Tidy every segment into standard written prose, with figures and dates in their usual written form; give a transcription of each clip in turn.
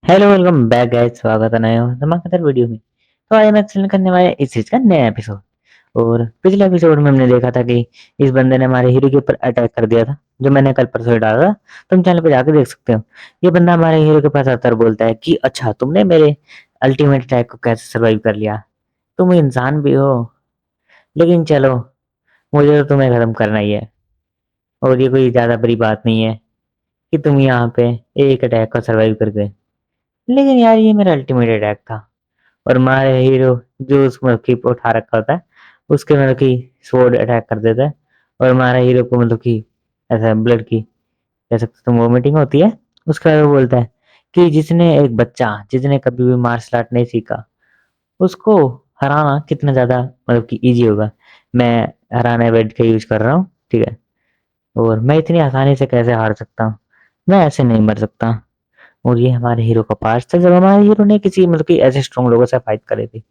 Hello welcome back guys, स्वागत है नए हो धमाकेदार वीडियो में। तो आज हम एक्सप्लेन करने वाले हैं इस चीज का नया एपिसोड। और पिछले एपिसोड में हमने देखा था कि इस बंदे ने हमारे हीरो के ऊपर अटैक कर दिया था, जो मैंने कल परसों ही डाला था। तुम चैनल पे जाकर देख सकते हो। ये बंदा हमारे हीरो के पास आता है और बोलता है कि अच्छा, तुमने मेरे अल्टीमेट अटैक को कैसे सर्वाइव कर लिया। तुम इंसान भी हो, लेकिन चलो, मुझे तो तुम्हें खत्म करना ही है। और ये कोई ज्यादा बड़ी बात नहीं है कि तुम यहाँ पे एक अटैक को सर्वाइव कर गए। लेकिन यार, ये मेरा अल्टीमेट अटैक था। और हमारे हीरो जो उस मतलब उठा रखा होता है, उसके मतलब कि स्वॉर्ड अटैक कर देता है। और हमारा हीरो को मतलब कि ऐसा ब्लड की कह सकते तुम वोमिटिंग होती है। उसके बाद वो बोलता है कि जिसने एक बच्चा जिसने कभी भी मार्शल आर्ट नहीं सीखा, उसको हराना कितना ज्यादा मतलब कि इजी होगा। मैं हराने वर्ड का यूज कर रहा हूँ, ठीक है। और मैं इतनी आसानी से कैसे हार सकता हूँ, मैं ऐसे नहीं मर सकता। और ये हमारे हीरो का पास्ट था, जब हमारे हीरो ने किसी मतलब कि ऐसे स्ट्रॉन्ग लोगों से फाइट करी थी।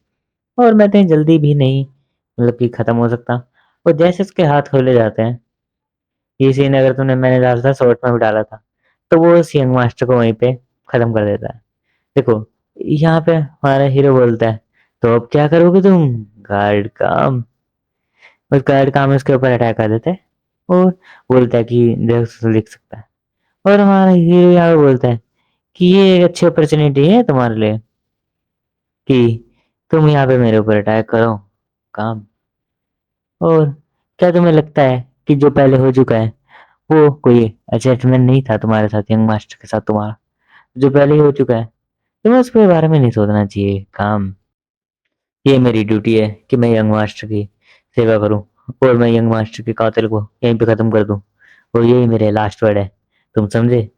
और मैं इतनी जल्दी भी नहीं मतलब कि खत्म हो सकता। और जैसे उसके हाथ खोले जाते हैं, ये सीन अगर तुमने मैंने डाला था शॉर्ट में भी डाला था, तो वो उस यंग मास्टर को वहीं पे खत्म कर देता है। देखो, यहाँ पे हमारा हीरो बोलता है, तो अब क्या करोगे तुम? गार्ड काम। और गार्ड काम उसके ऊपर अटैक कर देता है। और बोलता है कि देखो लिख सकता है। और हमारा हीरो यहाँ पे बोलता है कि ये एक अच्छी अपॉर्चुनिटी है तुम्हारे लिए कि तुम यहाँ पे मेरे ऊपर अटैक करो। काम। और क्या तुम्हें लगता है कि जो पहले हो चुका है वो कोई अचीवमेंट नहीं था तुम्हारे साथ, यंग मास्टर के साथ तुम्हारा जो पहले ही हो चुका है? तुम्हें उसके बारे में नहीं सोचना चाहिए। काम। ये मेरी ड्यूटी है कि मैं यंग मास्टर की सेवा करूं, और मैं यंग मास्टर के कातिल को यहीं पे खत्म कर दूं। और यही मेरे लास्ट वर्ड है। तुम समझे?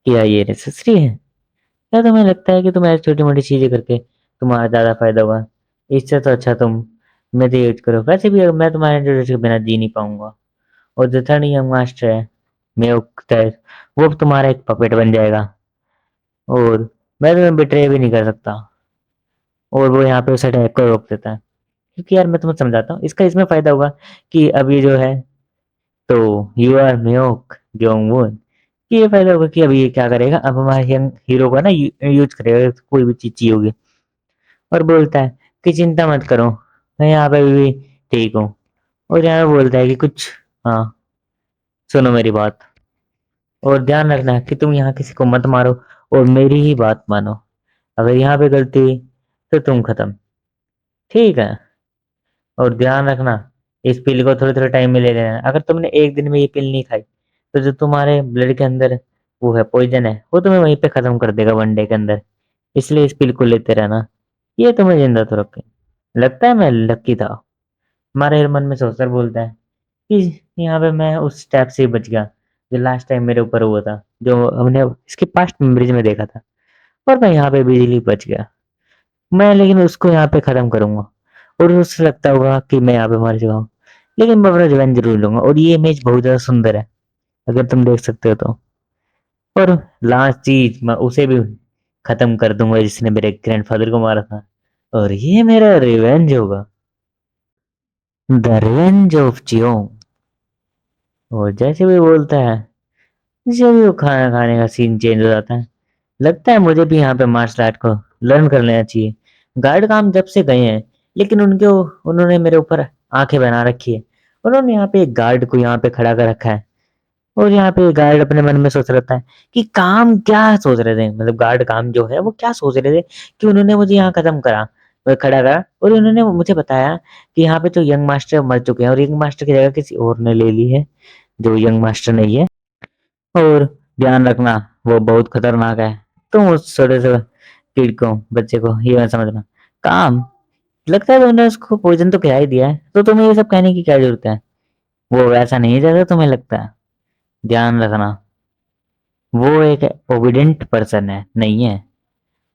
क्या ये नेसेसरी है? क्या तुम्हें लगता है कि तुम ऐसी छोटी मोटी चीजें करके तुम्हारा ज्यादा फायदा होगा? इससे तो अच्छा तुम मेरे यूज करो। वैसे भी मैं तुम्हारे इंट्रोडक्शन के बिना जी नहीं पाऊंगा। और जो थर्ड यंग मास्टर है, मैं वो तुम्हारा एक पपेट बन जाएगा। और मैं तुम्हें बिट्रे भी नहीं कर सकता। और वो यहाँ पे उस अटैक को रोक देता है। क्योंकि यार मैं तुम्हें समझाता हूँ, इसका इसमें फायदा होगा कि अब ये जो है, तो यू आर म्योक जोंगवून, कि ये फायदा होगा कि अभी ये क्या करेगा, अब हमारे यंग हीरो का ना यूज करेगा कोई भी चीज चाहिए होगी। और बोलता है कि चिंता मत करो, मैं यहाँ पे भी ठीक हूँ। और यहाँ पे बोलता है कि कुछ, हाँ, सुनो मेरी बात, और ध्यान रखना कि तुम यहाँ किसी को मत मारो, और मेरी ही बात मानो। अगर यहाँ पे गलती हुई तो तुम खत्म, ठीक है? और ध्यान रखना, इस पिल को थोड़े थोड़े टाइम में ले लेना। अगर तुमने एक दिन में ये पिल नहीं खाई, तो जो तुम्हारे ब्लड के अंदर वो है पॉइजन है, वो तुम्हें वहीं पे खत्म कर देगा वन डे के अंदर। इसलिए इस पिल को लेते रहना, ये तुम्हें जिंदा तो रखे। लगता है मैं लकी था। हमारे मन में सोचकर बोलता है कि यहाँ पे मैं उस स्टेप से ही बच गया जो लास्ट टाइम मेरे ऊपर हुआ था, जो हमने इसके पास्ट मेमोरीज में देखा था। और मैं यहाँ पे बिजली बच गया। मैं लेकिन उसको यहाँ पे खत्म करूंगा। और उससे लगता होगा कि मैं यहाँ पे मर चुका हूँ, लेकिन मैं अपना रिवेंज जरूर लूंगा। और ये इमेज बहुत ज्यादा सुंदर है, अगर तुम देख सकते हो तो। और लास्ट चीज, मैं उसे भी खत्म कर दूंगा जिसने मेरे ग्रैंडफादर को मारा था। और ये मेरा रिवेंज होगा, द रिवेंज ऑफ जियोंग। और जैसे भी बोलता है, जैसे भी वो खाना खाने का सीन चेंज हो जाता है, लगता है मुझे भी यहाँ पे मार्शल आर्ट को लर्न कर लेना चाहिए। गार्ड काम जब से गए हैं, लेकिन उन्होंने मेरे ऊपर आंखें बना रखी है। उन्होंने यहाँ पे एक गार्ड को यहाँ पे खड़ा कर रखा है। और यहाँ पे गार्ड अपने मन में सोच रहता है कि काम क्या सोच रहे थे, मतलब गार्ड काम जो है वो क्या सोच रहे थे कि उन्होंने मुझे यहाँ खत्म करा, खड़ा करा। और उन्होंने मुझे बताया कि यहाँ पे जो यंग मास्टर मर चुके हैं, और यंग मास्टर की जगह किसी और ने ले ली है, जो यंग मास्टर नहीं है। और ध्यान रखना, वो बहुत खतरनाक है। तुम उस छोटे से किड को, बच्चे को ये मत समझना। काम। लगता है तुमने उसको पॉइजन तो खिला ही दिया है, तो तुम्हें ये सब कहने की क्या जरूरत है? वो वैसा नहीं है जैसा तुम्हें लगता है। ध्यान रखना, वो एक ओबिडेंट पर्सन है, नहीं है।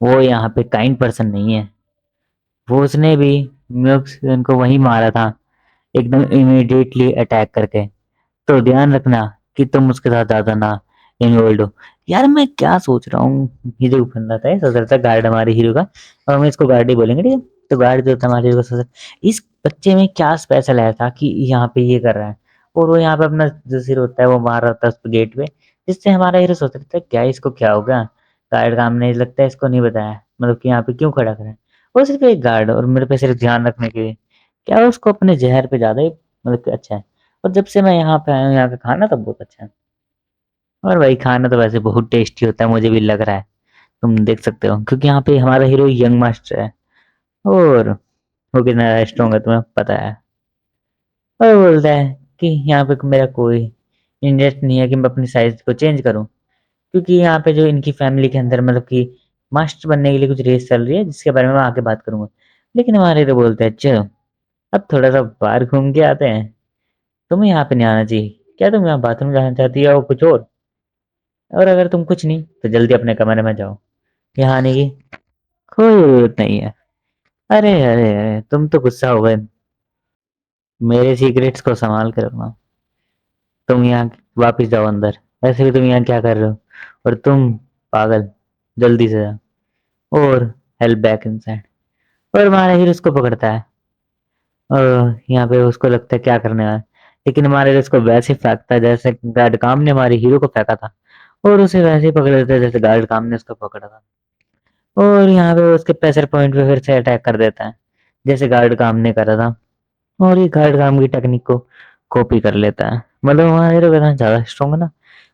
वो यहाँ पे काइंड पर्सन नहीं है। वो उसने भी उनको वहीं मारा था, एकदम इमीडिएटली अटैक करके। तो ध्यान रखना कि तुम उसके साथ ज्यादा ना इन्वॉल्व हो। यार मैं क्या सोच रहा हूँ, हीरो बन रहा था, ये सोच रहा था गार्ड हमारे हीरो का। और हम इसको गार्ड ही बोलेंगे, ठीक है? तो गार्ड जो था हमारे हीरो का सोच, इस बच्चे में क्या स्पेशल है था कि यहाँ पे ये कर रहा है। और वो यहाँ पे अपना जो सिर होता है वो मार रहा था उस गेट पे, जिससे हमारा हीरो सोच रहा था क्या इसको क्या हो गया, गार्ड काम ने लगता है इसको नहीं बताया, मतलब कि यहाँ पे क्यों खड़ा करा है। वो सिर्फ़ एक गार्ड और मेरे पे सिर्फ़ ध्यान रखने के लिए। क्या उसको अपने ज़हर पे ज़्यादा ही मतलब कि अच्छा है। और जब से मैं यहाँ पे आया हूँ, यहाँ का खाना तो बहुत अच्छा है। और भाई खाना तो वैसे बहुत टेस्टी होता है, मुझे भी लग रहा है। तुम देख सकते हो क्योंकि यहाँ पे हमारा हीरो यंग मास्टर है और वो कितना स्ट्रॉन्ग है तुम्हें पता है। और बोलता है कि यहाँ पे मेरा कोई इंटरेस्ट नहीं है कि मैं अपनी साइज़ को चेंज करूँ। क्योंकि यहाँ पे जो इनकी फैमिली के अंदर मतलब कि मास्टर बनने के लिए कुछ रेस चल रही है जिसके बारे में मैं आगे बात करूँगा। लेकिन हमारे हीरो बोलते हैं चलो अब थोड़ा-सा बाहर घूम के आते हैं। तुम्हें यहाँ पे नहीं आना चाहिए। क्या तुम यहाँ बाथरूम जाना चाहती हो कुछ और अगर तुम कुछ नहीं तो जल्दी अपने कमरे में जाओ। यहाँ आने की कोई ज़रूरत नहीं है। अरे, अरे, अरे! तुम तो गुस्सा हो गए। मेरे सीक्रेट्स को सँभाल के रखना। तुम यहाँ वापिस जाओ अंदर। वैसे भी तुम यहाँ क्या कर रहे हो? और तुम पागल, जल्दी से जाओ और हेल्प बैक इनसाइड। और हमारा हीरो उसको पकड़ता है। यहाँ पे उसको लगता है क्या करने आया है। लेकिन हमारा हीरो उसको वैसे ही फेंकता है जैसे गार्ड काम ने हमारे हीरो को फेंका था। और उसे वैसे ही पकड़ लेता है जैसे गार्ड काम ने उसको पकड़ा था। और यहाँ पे उसके प्रेशर पॉइंट पे फिर से अटैक कर देता है। जैसे गार्ड काम ने करा था। और ये गार्ड काम की टेक्निक को कॉपी कर लेता है। मतलब हमारा हीरो कितना ज़्यादा स्ट्रॉन्ग है ना।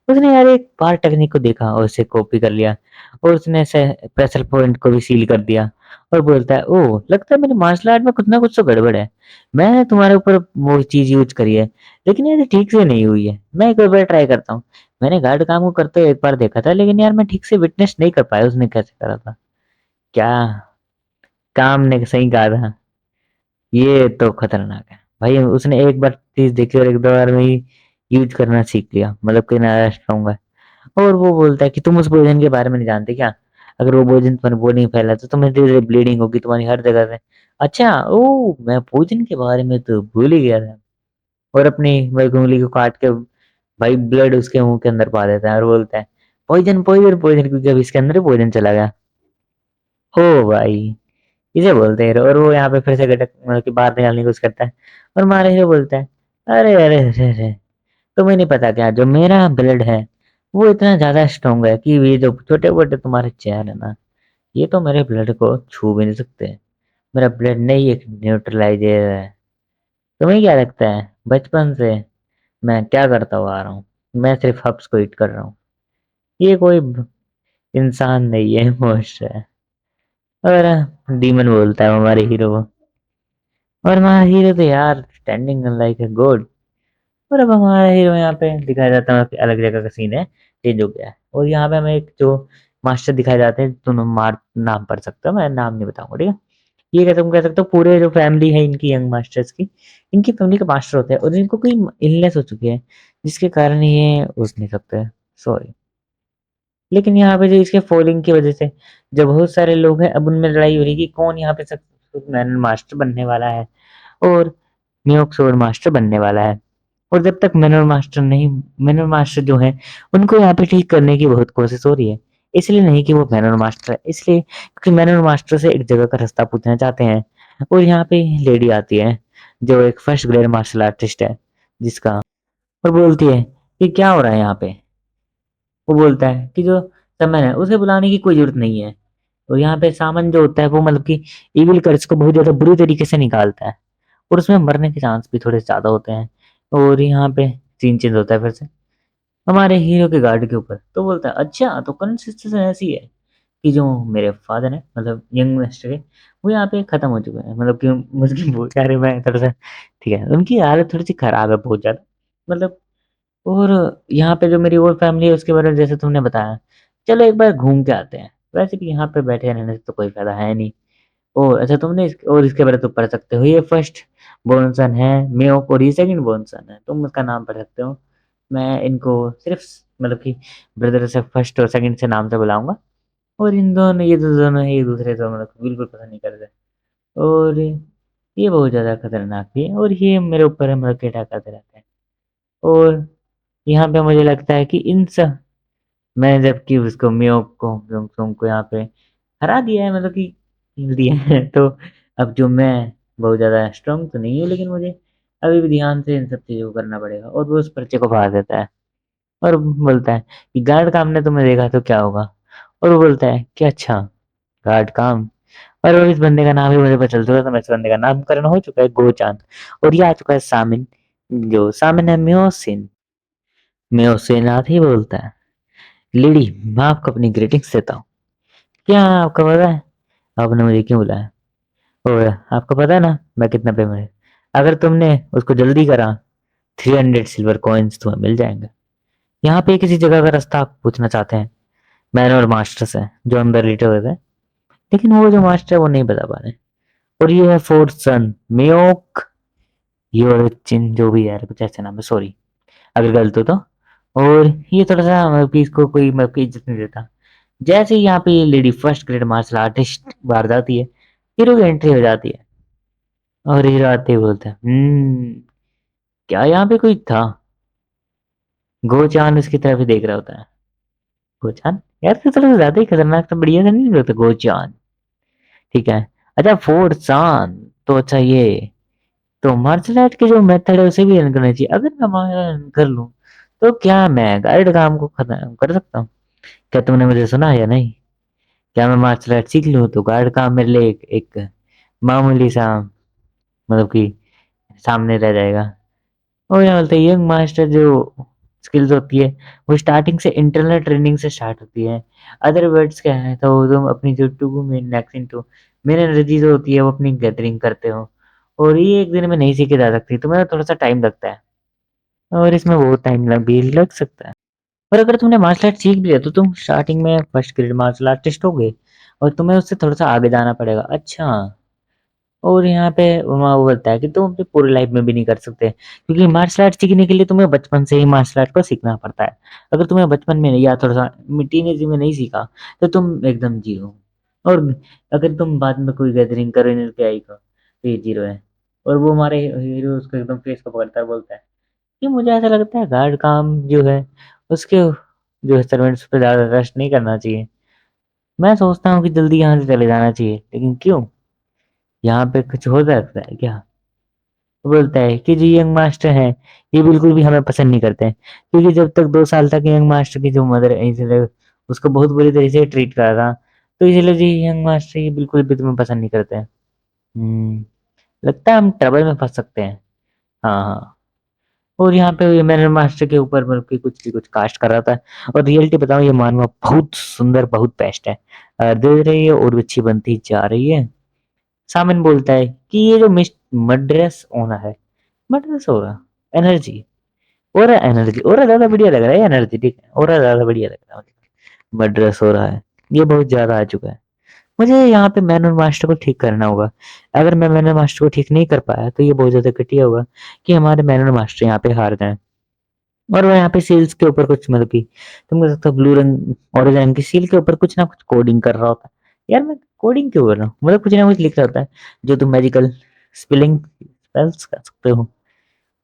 उसने यार एक बार टेक्निक को देखा और उसे कॉपी कर लिया। और उसने ऐसे प्रेशर पॉइंट को भी सील कर दिया। और बोलता है ओह! लगता है मेरे मार्शल आर्ट में कुछ ना कुछ तो गड़बड़ है। मैंने तुम्हारे ऊपर वो चीज़ यूज़ करी है, लेकिन यार ये ठीक से नहीं हुई है। मैं एक और बार ट्राई करता हूँ। मैंने गार्ड काम को करते हुए एक बार देखा था, लेकिन यार मैं ठीक से विटनेस नहीं कर पाया उसने कैसे करा था। क्या काम ने सही कहा था। ये तो खतरनाक है। भाई उसने एक बार चीज़ देखी और एक दो बार में ही यूज़ करना सीख लिया। मतलब कितना ज़्यादा स्ट्रॉन्ग है। और वो बोलता है कि तुम उस भोजन के बारे में नहीं जानते क्या? अगर वो भोजन तुम्हारे वो नहीं फैला तो तुम्हें धीरे-धीरे ब्लीडिंग होगी तुम्हारी हर जगह से। अच्छा, ओह! मैं भोजन के बारे में तो भूल ही गया था। और अपनी वही उँगली को काट के भाई ब्लड उसके मुँह के अंदर पा देता है और बोलता है पॉइज़न, पॉइज़न, पॉइज़न क्योंकि अब इसके अंदर ही पॉइज़न चला गया। ओह भाई! इसे बोलते हैं हीरो और वो यहाँ पे फिर से गटक मतलब कि बाहर निकालने की कोशिश करता है। और हमारा हीरो बोलता है, "अरे, अरे, अरे, अरे! तुम्हें नहीं पता क्या जो मेरा ब्लड है, वो इतना ज़्यादा स्ट्रॉन्ग है कि ये जो छोटे-मोटे तुम्हारे चेहरे है ना, ये तो मेरे ब्लड को छू भी नहीं सकते। मेरा ब्लड नहीं एक न्यूट्रलाइज़र है। तुम्हें क्या लगता है बचपन से मैं क्या करता हुआ आ रहा हूँ? मैं सिर्फ़ हब्स को ईट कर रहा हूँ। ये कोई ब इंसान नहीं है, मॉन्स्टर है।" और डीमन बोलता है हमारे हीरो को। और हमारा हीरो तो यार स्टैंडिंग लाइक अ गॉड। और अब हमारा हीरो यहाँ पे दिखाया जाता है कि अलग जगह का सीन है, चेंज हो गया है। और यहाँ पे हमें एक जो मास्टर दिखाए जाते हैं, तुम मार नाम पढ़ सकते हो, मैं नाम नहीं बताऊँगा, ठीक है? ये क्या तुम कह सकते हो पूरे जो फैमिली है इनकी यंग मास्टर्स की, इनकी फैमिली के मास्टर होते हैं और इनको कोई इलनेस हो चुकी है, जिसके कारण ये उठ नहीं सकते। सॉरी। लेकिन यहाँ पे जो इसके फॉलिंग की वज़ह से जो बहुत सारे लोग हैं, अब उनमें लड़ाई हो रही है कि कौन यहाँ पे सक्सेसफुल मैन मास्टर बनने वाला है और न्योक स्वॉर्ड मास्टर बनने वाला है। और जब तक मैनुअल मास्टर जो हैं, उनको यहाँ पे ठीक करने की बहुत कोशिश हो रही है। इसलिए नहीं कि वो मैनुअल मास्टर है, इसलिए क्योंकि मैनुअल मास्टर से एक जगह का रास्ता पूछना चाहते हैं। और यहाँ पे लेडी आती है, जो एक फर्स्ट ग्रेड मार्शल आर्टिस्ट है, जिसका और बोलती है कि क्या हो रहा है यहाँ पे? वो बोलता है कि जो समन है, उसे बुलाने की कोई ज़रूरत नहीं है। और यहाँ पे सामन जो होता है, वो मतलब कि इविल कर्स को बहुत ज़्यादा बुरी तरीके से निकालता है और उसमें मरने के चांस भी थोड़े ज़्यादा होते हैं। और यहाँ पे सीन चेंज होता है फिर से हमारे हीरो के गार्ड के ऊपर। तो बोलता है अच्छा तो कंसिस्टेंसी ऐसी है कि जो मेरे फादर हैं मतलब यंग मिनिस्टर के वो यहाँ पे खत्म हो चुके हैं मतलब कि मुझे बहुत सारे मैं थोड़ा सा ठीक है उनकी हालत थोड़ी सी खराब है बहुत ज़्यादा मतलब। और यहाँ पे जो मेरी और फैमिली है उसके बारे में जैसे तुमने बताया चलो एक बार घूम के आते हैं। वैसे भी यहाँ पे बैठे रहने से तो कोई फायदा है नहीं। ओह! अच्छा तुमने और इसके बारे में तुम पढ़ सकते हो। ये फर्स्ट बोर्न सन है मेओक और ये सेकंड बोर्न सन है। तुम उसका नाम पढ़ सकते हो। मैं इनको सिर्फ़ मतलब कि ब्रदर से फर्स्ट और सेकंड से नाम से बुलाऊँगा। और इन दोनों ये जो दोनों हैं एक दूसरे से मतलब बिल्कुल पसंद नहीं करते। और ये बहुत ज़्यादा खतरनाक भी है और ये मेरे ऊपर मतलब कि अटैक करते रहते हैं। और यहाँ पे मुझे लगता है कि इन सब मैं जबकि उसको मेओक को योंगसुंग को यहाँ पे हरा दिया है मतलब कि हिल दिया है तो अब जो मैं बहुत ज़्यादा स्ट्रॉन्ग तो नहीं हूँ लेकिन मुझे अभी भी ध्यान से इन सब चीज़ों को करना पड़ेगा और वो उस पर्चे को फाड़ देता है और बोलता है कि गार्ड का हमने तुम्हें देखा तो क्या होगा? और वो बोलता है कि अच्छा गार्ड काम। और वो इस बंदे का नाम ही मुझे पता चल चुका था, इस बंदे का नामकरण हो चुका है गोचांद। और ये आ चुका है सामिन, जो सामिन है म्योसिन। म्योसिन आते ही बोलता है, लेडी मैं आपको अपनी ग्रीटिंग्स देता हूँ। क्या आपको पता है आपने मुझे क्यों बुलाया? और आपको पता है ना मैं कितना पेमेंट है? अगर तुमने उसको जल्दी करा 300 सिल्वर कॉइन्स तुम्हें मिल जाएंगे। यहाँ पे किसी जगह का रास्ता आप पूछना चाहते हैं, मैंने और मास्टर से जो अंदर लेटे हुए थे, लेकिन वो जो मास्टर है वो नहीं बता पा रहे। और ये है फोर्थ सन मेयोक योरचिन, जो भी है कुछ ऐसे नाम है, सॉरी अगर गलत हो तो। और ये थोड़ा सा मतलब कि इसको कोई मतलब की इज्जत नहीं देता। जैसे ही यहाँ पे ये lady first grade martial artist बाहर जाती है, हीरो की एंट्री हो जाती है। और हीरो आते ही बोलता है, क्या यहाँ पे कोई था? गोचान उसकी तरफ ही देख रहा होता है। गोचान यार तो थोड़ा सा ज्यादा ही खतरनाक, तो बढ़िया से नहीं लगता गोचान। ठीक है। अच्छा फोर्थ सान, तो अच्छा ये तो मार्शल आर्ट के जो मेथड है उसे भी रन करना चाहिए। अगर मैं रन कर लूं तो क्या मैं गाइड काम को खत्म कर सकता हूँ? क्या तुमने मुझे सुना है या नहीं? क्या मैं मार्शल आर्ट सीख लूं तो गार्ड काम मेरे लिए एक मामूली सा मतलब कि सामने रह जाएगा। और क्या बोलते हैं यंग मास्टर जो स्किल्स होती है वो स्टार्टिंग से इंटरनल ट्रेनिंग से स्टार्ट होती है। अदर वर्ड्स क्या है तो तुम अपनी जो two men next to men energy जो होती है वो अपनी गैदरिंग करते हो। और ये एक दिन में नहीं सीखी जा सकती, तुम्हें थोड़ा सा टाइम लगता है। और इसमें बहुत टाइम भी लग सकता है। और अगर तुमने मार्शल आर्ट सीख लिया तो तुम स्टार्टिंग में फर्स्ट ग्रेड मार्शल आर्टिस्ट हो गए, और तुम्हें उससे थोड़ा सा आगे जाना पड़ेगा। अच्छा। और यहाँ पे वहाँ वो बोलता है कि तुम अपनी पूरी लाइफ में भी नहीं कर सकते, क्योंकि मार्शल आर्ट सीखने के लिए तुम्हें बचपन से ही मार्शल आर्ट को सीखना पड़ता है। अगर तुम्हें बचपन में या थोड़ा सा टीनेज में नहीं सीखा तो तुम एकदम जीरो। और अगर तुम बाद में कोई गैदरिंग करो इनके का तो ये जीरो है। और वो हमारे हीरो उसको एकदम फेस को पकड़ता है, बोलता है कि मुझे ऐसा लगता है गार्ड काम जो है उसके जो है सर्वेंट्स पे ज्यादा ट्रस्ट नहीं करना चाहिए। मैं सोचता हूँ कि जल्दी यहाँ से चले जाना चाहिए, लेकिन क्यों? यहाँ पे कुछ हो सकता है क्या? वो बोलता है कि जो यंग मास्टर हैं ये बिल्कुल भी हमें पसंद नहीं करते हैं, क्योंकि जब तक 2 साल तक यंग मास्टर की जो मदर है इसलिए उसको बहुत बुरी तरीके से ट्रीट करा था, तो इसलिए जी यंग मास्टर ये बिल्कुल भी तुम्हें पसंद नहीं करते हैं। हम्म, लगता है हम ट्रबल में फंस सकते हैं। हाँ हाँ। और यहाँ पे ये मैंने मास्टर के ऊपर मतलब कि कुछ भी कुछ कास्ट कर रहा था। और रियलिटी बताऊं ये मानवा बहुत सुंदर बहुत बेस्ट है। धीरे धीरे ये और भी अच्छी बनती जा रही है। सामन बोलता है कि ये जो मिस मड्रेस होना है, मड्रेस हो रहा एनर्जी, और एनर्जी और ज्यादा बढ़िया लग रहा है एनर्जी, ठीक है और ज्यादा बढ़िया लग रहा है। मड्रेस हो रहा है, ये बहुत ज्यादा आ चुका है। मुझे यहाँ पे मैनुअल मास्टर को ठीक करना होगा। अगर मैं मैनुअल मास्टर को ठीक नहीं कर पाया तो ये बहुत ज्यादा घटिया होगा कि हमारे मैनुअल मास्टर यहाँ पे हार जाए। और वो यहाँ पे सील्स के ऊपर कुछ मतलब कि तुम कह सकते हो ब्लू रंग ऑरेंज रंग की सील के ऊपर कुछ ना कुछ कोडिंग कर रहा होता है। यार मैं कोडिंग क्यों कर रहा हूँ, मतलब कुछ ना कुछ लिख रहा होता है जो तुम मैजिकल स्पेलिंग स्पेल्स कर सकते हो।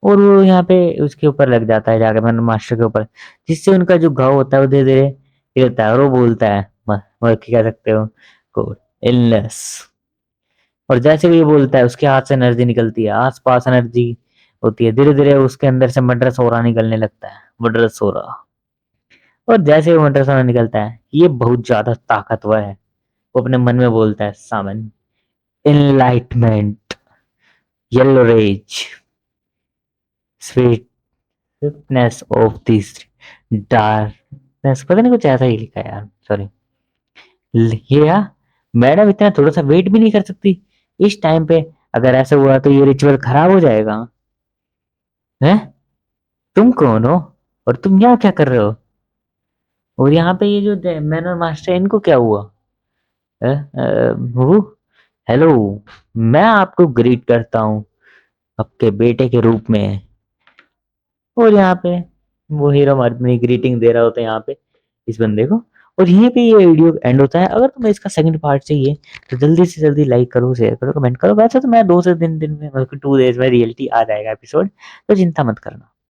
और वो यहाँ पे उसके ऊपर लग जाता है जाकर मैंने मास्टर के ऊपर, जिससे उनका जो घाव होता है वो धीरे धीरे गिरता है। और वो बोलता है मतलब क्या कह सकते हो कोड इलनेस। और जैसे भी ये बोलता है उसके हाथ से एनर्जी निकलती है, आस पास एनर्जी होती है, धीरे धीरे उसके अंदर से मड्र सोरा निकलने लगता है, मड्र सोरा। और जैसे वो मड्र सोरा निकलता है ये बहुत ज्यादा ताकतवर है। वो अपने मन में बोलता है सामन enlightenment, yellow rays, sweetness of this darkness, पता नहीं कुछ ऐसा ही लिखा है यार, सॉरी। ये यार मैडम इतना थोड़ा सा वेट भी नहीं कर सकती इस टाइम पे? अगर ऐसा हुआ तो ये रिचुअल खराब हो जाएगा। हैं? तुम कौन हो और तुम यहाँ क्या कर रहे हो? और यहाँ पे ये जो मैनर मास्टर है इनको क्या हुआ? वो हेलो, मैं आपको ग्रीट करता हूँ आपके बेटे के रूप में। और यहाँ पे वो हीरो अपनी ग्रीटिंग दे रहा होता है यहाँ पे इस बंदे को। और यहीं पे ये वीडियो एंड होता है। अगर तुम्हें इसका सेकंड पार्ट चाहिए तो जल्दी से जल्दी लाइक करो, शेयर करो, कमेंट करो। वैसे तो मैं 2 से 3 दिन में मतलब 2 डेज में रियलिटी आ जाएगा एपिसोड, तो चिंता मत करना।